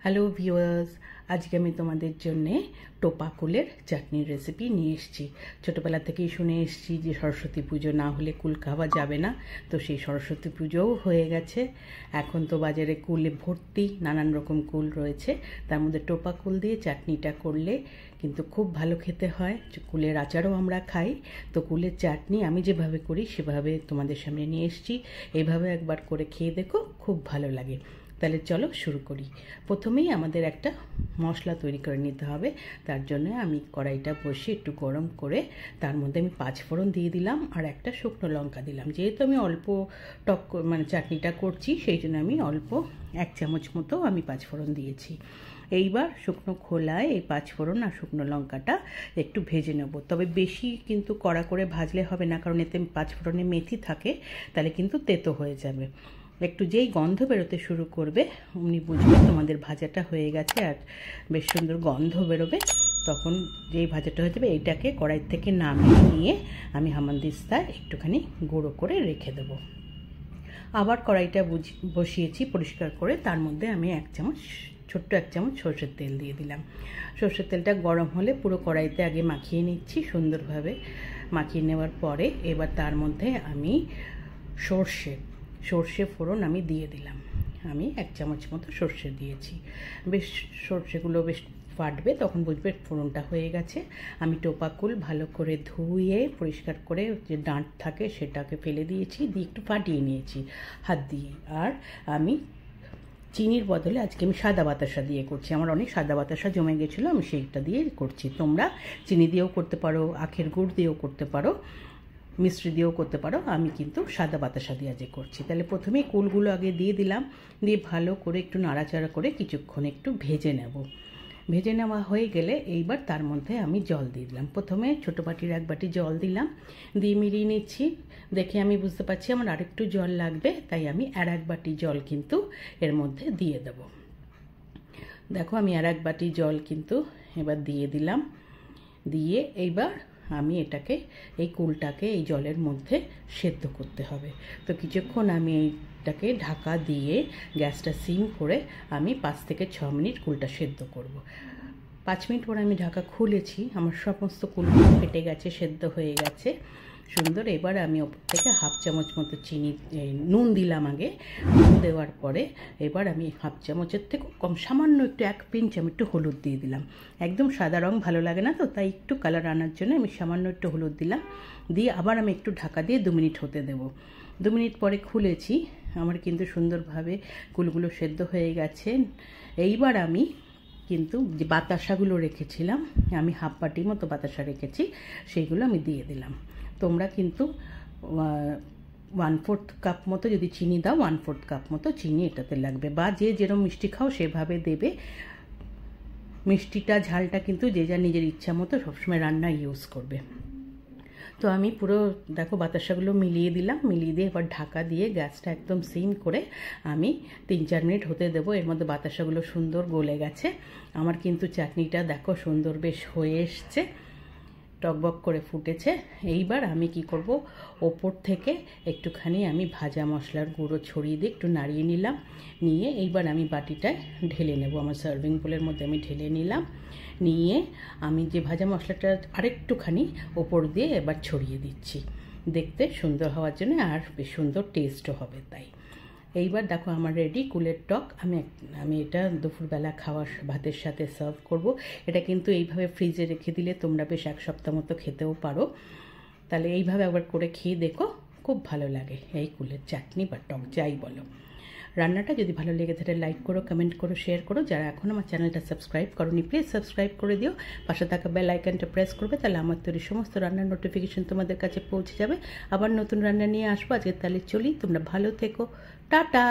Hello viewers, আজকে আমি তোমাদের জন্যে টোপা কুলের চাটনির রেসিপি নিয়ে এসেছি। ছোটোবেলা থেকেই শুনে এসেছি যে সরস্বতী পুজো না হলে কুল খাওয়া যাবে না, তো সেই সরস্বতী পুজোও হয়ে গেছে। এখন তো বাজারে কুলে ভর্তি, নানান রকম কুল রয়েছে। তার মধ্যে টোপা কুল দিয়ে চাটনিটা করলে কিন্তু খুব ভালো খেতে হয়। কুলের আচারও আমরা খাই, তো কুলের চাটনি আমি যেভাবে করি সেভাবে তোমাদের সামনে নিয়ে এসেছি। এইভাবে একবার করে খেয়ে দেখো, খুব ভালো লাগে। তাহলে চলো শুরু করি। প্রথমেই আমাদের একটা মশলা তৈরি করে নিতে হবে। তার জন্য আমি কড়াইটা বসিয়ে একটু গরম করে তার মধ্যে আমি 5 ফোড়ন দিয়ে দিলাম আর একটা শুকনো লঙ্কা দিলাম। যেহেতু আমি অল্প টক চাটনিটা করছি, সেই জন্য আমি অল্প 1 চামচ মতো আমি 5 ফোড়ন দিয়েছি। এইবার শুকনো খোলায় এই 5 ফোড়ন আর শুকনো লঙ্কাটা একটু ভেজে নেব। তবে বেশি কিন্তু কড়া করে ভাজলে হবে না, কারণ এতে 5 ফোড়নে মেথি থাকে, তাহলে কিন্তু তেতো হয়ে যাবে। একটু যেই গন্ধ বেরোতে শুরু করবে অমনি বুঝবে তোমাদের ভাজাটা হয়ে গেছে, আর বেশ সুন্দর গন্ধ বেরোবে। তখন যেই ভাজাটা হয়ে যাবে এইটাকে কড়াই থেকে নামিয়ে নিয়ে আমি হামানদিস্তায় একটুখানি গুঁড়ো করে রেখে দেবো। আবার কড়াইটা বসিয়েছি পরিষ্কার করে, তার মধ্যে আমি ছোট্ট এক চামচ সর্ষের তেল দিয়ে দিলাম। সর্ষের তেলটা গরম হলে পুরো কড়াইতে আগে মাখিয়ে নিচ্ছি সুন্দরভাবে। মাখিয়ে নেওয়ার পরে এবার তার মধ্যে আমি সর্ষে ফোড়ন আমি দিয়ে দিলাম। আমি 1 চামচ মতো সর্ষে দিয়েছি। বেশ সর্ষেগুলো বেশ ফাটবে, তখন বুঝবে ফোড়নটা হয়ে গেছে। আমি টোপা কুল ভালো করে ধুয়ে পরিষ্কার করে যে ডাঁট থাকে সেটাকে ফেলে দিয়েছি, দিয়ে একটু ফাটিয়ে নিয়েছি হাত দিয়ে। আর আমি চিনির বদলে আজকে আমি সাদা বাতাসা দিয়ে করছি। আমার অনেক সাদা বাতাসা জমে গেছিলো, আমি সেইটা দিয়ে করছি। তোমরা চিনি দিয়েও করতে পারো, আখের গুড় দিয়েও করতে পারো, মিষ্টি দিয়েও করতে পারো। আমি কিন্তু সাদা বাতাসা দিয়ে আজকে করছি। তাহলে প্রথমেই কুলগুলো আগে দিয়ে দিলাম, দিয়ে ভালো করে একটু নাড়াচাড়া করে কিছুক্ষণ একটু ভেজে নেব। ভেজে নেওয়া হয়ে গেলে এইবার তার মধ্যে আমি জল দিয়ে দিলাম। প্রথমে ছোটো বাটির 1 বাটি জল দিলাম, দিয়ে মিলিয়ে নিচ্ছি। দেখে আমি বুঝতে পারছি আমার আরেকটু জল লাগবে, তাই আমি আর 1 বাটি জল কিন্তু এর মধ্যে দিয়ে দেব। দেখো আমি আর 1 বাটি জল কিন্তু এবার দিয়ে দিলাম। দিয়ে এইবার আমি এই কুলটাকে এই জলের মধ্যে সেদ্ধ করতে হবে। তো কিছুক্ষণ আমি এইটাকে ঢাকা দিয়ে গ্যাসটা সিম করে আমি 5 থেকে 6 মিনিট কুলটা সেদ্ধ করব। 5 মিনিট পরে আমি ঢাকা খুলেছি, আমার সমস্ত কুলগুলো ফেটে গেছে, সেদ্ধ হয়ে গেছে সুন্দর। এবার আমি ওপর থেকে 1/2 চামচ মতো নুন দিলাম আগে। নুন দেওয়ার পরে এবার আমি 1/2 চামচের থেকে কম সামান্য একটু 1 পিঞ্চ আমি একটু হলুদ দিয়ে দিলাম। একদম সাদা রং ভালো লাগে না, তো তাই একটু কালার আনার জন্য আমি সামান্য একটু হলুদ দিলাম। দিয়ে আবার আমি একটু ঢাকা দিয়ে 2 মিনিট হতে দেব। 2 মিনিট পরে খুলেছি, আমার কিন্তু সুন্দরভাবে কুলগুলো সেদ্ধ হয়ে গেছে। এইবার আমি কিন্তু যে বাতাসাগুলো রেখেছিলাম, আমি 1/2 বাটি মতো বাতাসা রেখেছি, সেইগুলো আমি দিয়ে দিলাম। তোমরা কিন্তু 1/4 কাপ মতো যদি চিনি দাও, 1/4 কাপ মতো চিনি এটাতে লাগবে, বা যে যেরকম মিষ্টি খাও সেভাবে দেবে। মিষ্টিটা ঝালটা কিন্তু যে যার নিজের ইচ্ছা মতো সবসময় রান্না ইউজ করবে। তো আমি পুরো দেখো বাতাসাগুলো মিলিয়ে দিলাম। মিলিয়ে দিয়ে এবার ঢাকা দিয়ে গ্যাসটা একদম সিম করে আমি 3-4 মিনিট হতে দেবো। এর মধ্যে বাতাসাগুলো সুন্দর গলে গেছে। আমার কিন্তু চাটনিটা দেখো সুন্দর বেশ হয়ে এসছে, টকবক করে ফুটেছে। এইবার আমি কি করব, ওপর থেকে একটুখানি আমি ভাজা মশলার গুঁড়ো ছড়িয়ে দিয়ে একটু নাড়িয়ে নিলাম। নিয়ে এইবার আমি বাটিটায় ঢেলে নেব। আমার সার্ভিং বোলের মধ্যে আমি ঢেলে নিলাম। নিয়ে আমি যে ভাজা মশলাটা আরেকটুখানি ওপর দিয়ে এবার ছড়িয়ে দিচ্ছি, দেখতে সুন্দর হওয়ার জন্য, আর বেশ সুন্দর টেস্টও হবে তাই। এইবার দেখো আমার রেডি কুলের টক। আমি এটা দুপুরবেলা খাওয়ার ভাতের সাথে সার্ভ করব। এটা কিন্তু এইভাবে ফ্রিজে রেখে দিলে তোমরা বেশ 1 সপ্তাহ মতো খেতেও পারো। তাহলে এইভাবে একবার করে খেয়ে দেখো, খুব ভালো লাগে এই কুলের চাটনি বা টক যাই বলো। রান্নাটা যদি ভালো লেগে থাকে লাইক করো, কমেন্ট করো, শেয়ার করো। যারা এখন আমার চ্যানেলটা সাবস্ক্রাইব করোনি প্লিজ সাবস্ক্রাইব করে দিও। পাশে থাকা বেল আইকনটা প্রেস করবে, তাহলে আমার তৈরি সমস্ত রান্নার নোটিফিকেশন তোমাদের কাছে পৌঁছে যাবে। আবার নতুন রান্না নিয়ে আসবো। আজকে তাহলে চলি, তোমরা ভালো থেকো, টাটা।